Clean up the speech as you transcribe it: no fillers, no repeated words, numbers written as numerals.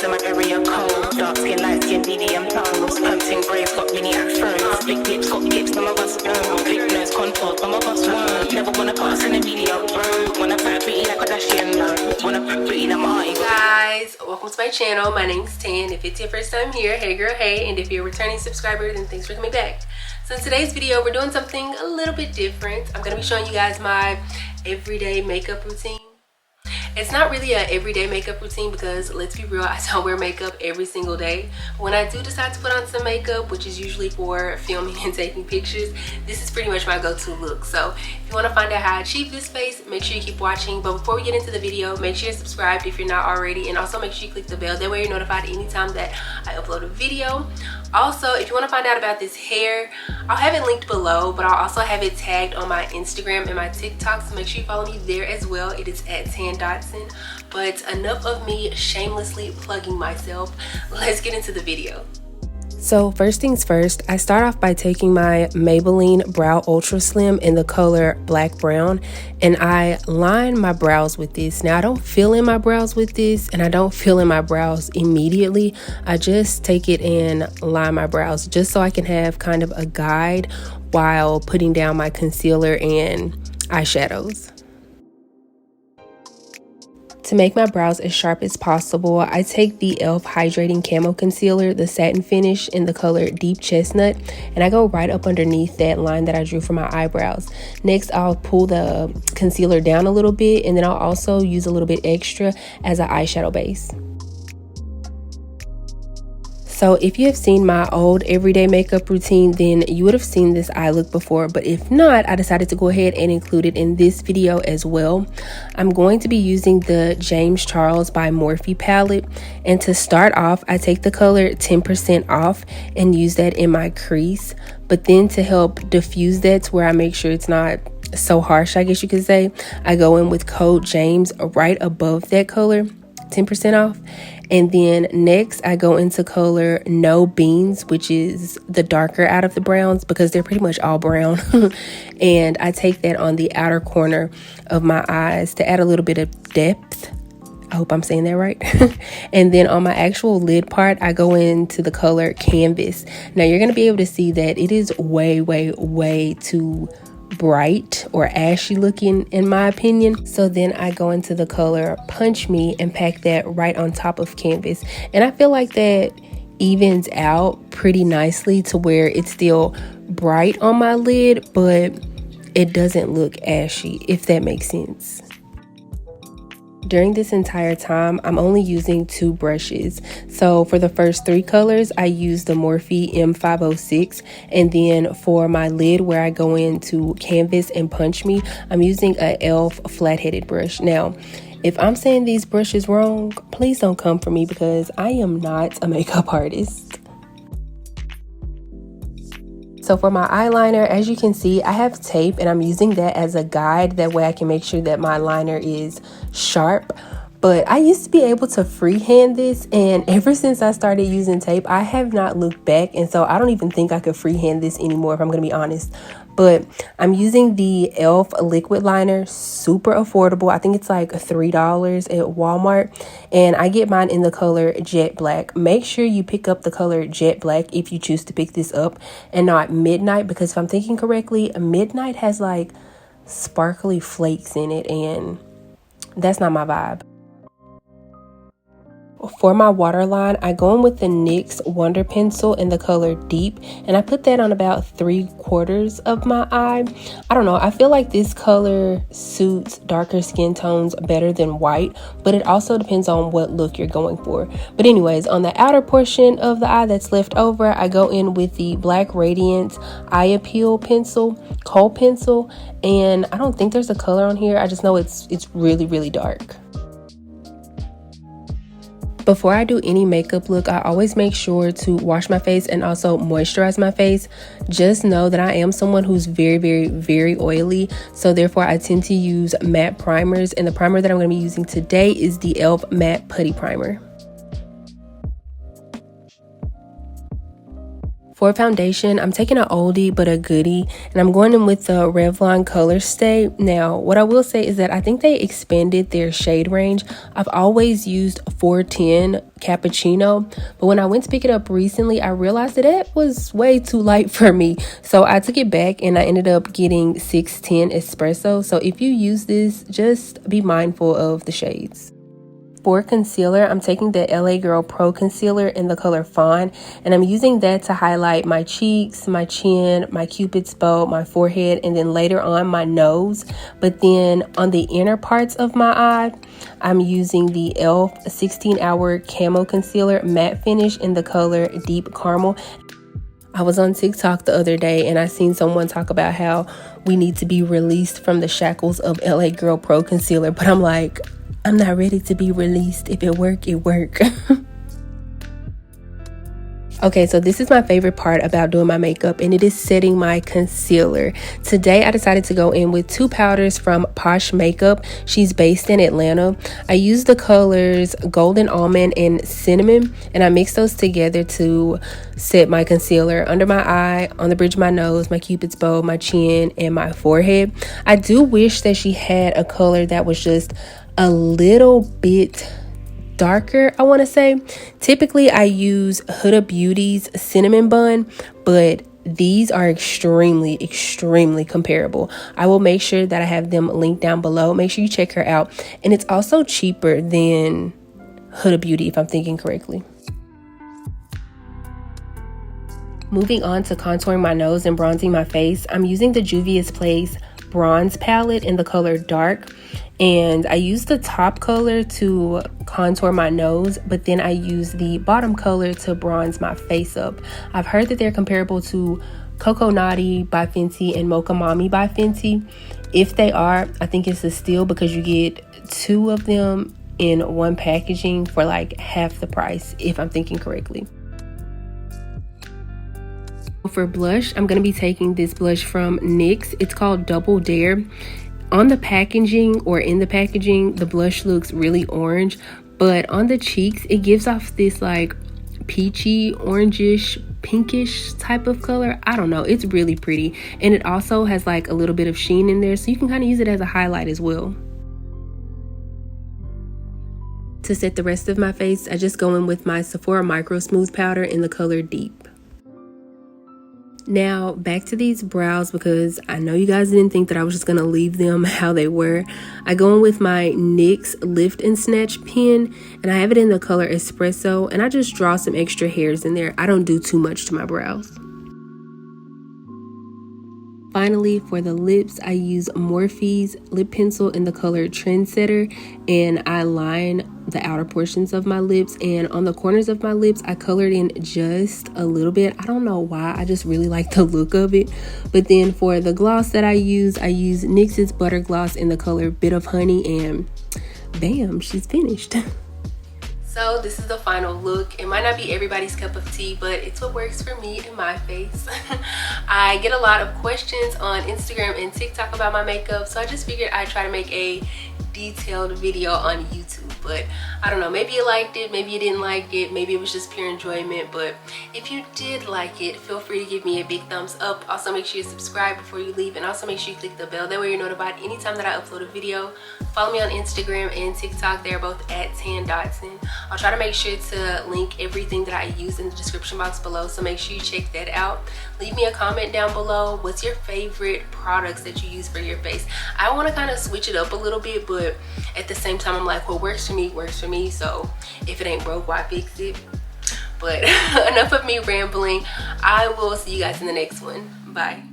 in my area cold. Dark skin, light skin, medium tones. Pumping braids, got mini afros. Big lips, got lips, some of us don't. Big nose, contours, some of us won't. Never wanna put us in a medium road. Wanna put pretty like a Kardashian, no. Wanna put pretty like my guys, welcome to my channel. My name's Tan. If it's your first time here, hey girl, hey. And if you're a returning subscriber, then thanks for coming back. So in today's video, we're doing something a little bit different. I'm gonna be showing you guys my everyday makeup routine. It's not really an everyday makeup routine because, let's be real, I don't wear makeup every single day. When I do decide to put on some makeup, which is usually for filming and taking pictures, this is pretty much my go-to look. So if you want to find out how I achieve this face, make sure you keep watching. But before we get into the video, make sure you're subscribed if you're not already, and also make sure you click the bell. That way you're notified anytime that I upload a video. Also, if you want to find out about this hair, I'll have it linked below, but I'll also have it tagged on my Instagram and my TikTok, so make sure you follow me there as well. It is at Dotson. But enough of me shamelessly plugging myself. Let's get into the video. So first things first, I start off by taking my Mailyn Brow Ultra Slim in the color Black Brown, and I line my brows with this. Now I don't fill in my brows with this, and I don't fill in my brows immediately. I just take it and line my brows just so I can have kind of a guide while putting down my concealer and eyeshadows. To make my brows as sharp as possible, I take the e.l.f. Hydrating Camo Concealer, the satin finish in the color Deep Chestnut, and I go right up underneath that line that I drew for my eyebrows. Next, I'll pull the concealer down a little bit, and then I'll also use a little bit extra as an eyeshadow base. So if you have seen my old everyday makeup routine, then you would have seen this eye look before, but if not, I decided to go ahead and include it in this video as well. I'm going to be using the James Charles by Morphe palette, and to start off, I take the color 10% off and use that in my crease, but then to help diffuse that to where I make sure it's not so harsh, I guess you could say, I go in with code James right above that color, 10% off. And then next I go into color No Beans, which is the darker out of the browns because they're pretty much all brown. And I take that on the outer corner of my eyes to add a little bit of depth. I hope I'm saying that right. And then on my actual lid part, I go into the color Canvas. Now you're going to be able to see that it is way too bright or ashy looking in my opinion. So then I go into the color Punch Me and pack that right on top of Canvas, and I feel like that evens out pretty nicely to where it's still bright on my lid but it doesn't look ashy, if that makes sense. During this entire time, I'm only using 2 brushes. So for the first 3 colors, I use the Morphe M506. And then for my lid where I go into Canvas and Punch Me, I'm using a e.l.f. flat-headed brush. Now, if I'm saying these brushes wrong, please don't come for me because I am not a makeup artist. So for my eyeliner, as you can see, I have tape and I'm using that as a guide. That way I can make sure that my liner is sharp. But I used to be able to freehand this, and ever since I started using tape, I have not looked back. And so I don't even think I could freehand this anymore, if I'm going to be honest. But I'm using the e.l.f. liquid liner, super affordable. I think it's like $3 at Walmart, and I get mine in the color Jet Black. Make sure you pick up the color Jet Black if you choose to pick this up and not Midnight, because if I'm thinking correctly, Midnight has like sparkly flakes in it, and that's not my vibe. For my waterline, I go in with the NYX Wonder Pencil in the color Deep, and I put that on about 3/4 of my eye. I don't know, I feel like this color suits darker skin tones better than white, but it also depends on what look you're going for. But anyways, on the outer portion of the eye that's left over, I go in with the Black Radiance Eye Appeal pencil, kohl pencil, and I don't think there's a color on here. I just know it's really dark. Before I do any makeup look, I always make sure to wash my face and also moisturize my face. Just know that I am someone who's very oily, so therefore I tend to use matte primers, and the primer that I'm going to be using today is the e.l.f. Matte Putty Primer. For foundation, I'm taking an oldie but a goodie, and I'm going in with the Revlon Color Stay. Now, what I will say is that I think they expanded their shade range. I've always used 410 Cappuccino, but when I went to pick it up recently, I realized that it was way too light for me. So I took it back and I ended up getting 610 Espresso. So if you use this, just be mindful of the shades. For concealer, I'm taking the LA Girl Pro Concealer in the color Fawn, and I'm using that to highlight my cheeks, my chin, my cupid's bow, my forehead, and then later on my nose. But then on the inner parts of my eye, I'm using the e.l.f. 16-Hour Camo Concealer Matte Finish in the color Deep Caramel. I was on TikTok the other day and I seen someone talk about how we need to be released from the shackles of LA Girl Pro Concealer, but I'm like, I'm not ready to be released. If it work, it work. Okay, so this is my favorite part about doing my makeup, and it is setting my concealer. Today, I decided to go in with 2 powders from Posh Makeup. She's based in Atlanta. I used the colors Golden Almond and Cinnamon, and I mixed those together to set my concealer under my eye, on the bridge of my nose, my cupid's bow, my chin, and my forehead. I do wish that she had a color that was just a little bit darker, I want to say. Typically I use Huda Beauty's Cinnamon Bun, but these are extremely comparable. I will make sure that I have them linked down below. Make sure you check her out, and it's also cheaper than Huda Beauty if I'm thinking correctly. Moving on to contouring my nose and bronzing my face, I'm using the Juvia's Place bronze palette in the color Dark, and I use the top color to contour my nose, but then I use the bottom color to bronze my face up. I've heard that they're comparable to Coco Naughty by Fenty and Mocha Mommy by Fenty. If they are, I think it's a steal because you get 2 of them in one packaging for like half the price, if I'm thinking correctly. For blush, I'm going to be taking this blush from NYX. It's called Double Dare. On the packaging, or in the packaging, the blush looks really orange, but on the cheeks, it gives off this like peachy, orangish, pinkish type of color. I don't know. It's really pretty. And it also has like a little bit of sheen in there, so you can kind of use it as a highlight as well. To set the rest of my face, I just go in with my Sephora Micro Smooth Powder in the color Deep. Now back to these brows, because I know you guys didn't think that I was just gonna leave them how they were. I go in with my NYX Lift and Snatch pen, and I have it in the color Espresso, and I just draw some extra hairs in there. I don't do too much to my brows. Finally, for the lips, I use Morphe's lip pencil in the color Trendsetter, and I line the outer portions of my lips, and on the corners of my lips I colored in just a little bit. I don't know why, I just really like the look of it. But then for the gloss that I use NYX's Butter Gloss in the color Bit of Honey, and bam, she's finished. So this is the final look. It might not be everybody's cup of tea, but it's what works for me and my face. I get a lot of questions on Instagram and TikTok about my makeup, so I just figured I'd try to make a detailed video on YouTube. But I don't know, maybe you liked it, maybe you didn't like it, maybe it was just pure enjoyment. But if you did like it, feel free to give me a big thumbs up. Also make sure you subscribe before you leave, and also make sure you click the bell, that way you're notified anytime that I upload a video. Follow me on Instagram and TikTok, they're both at @Dotson. I'll try to make sure to link everything that I use in the description box below, so make sure you check that out. Leave me a comment down below. What's your favorite products that you use for your face? I want to kind of switch it up a little bit, but at the same time I'm like, what works for me, so if it ain't broke, why fix it? But enough of me rambling. I will see you guys in the next one. Bye.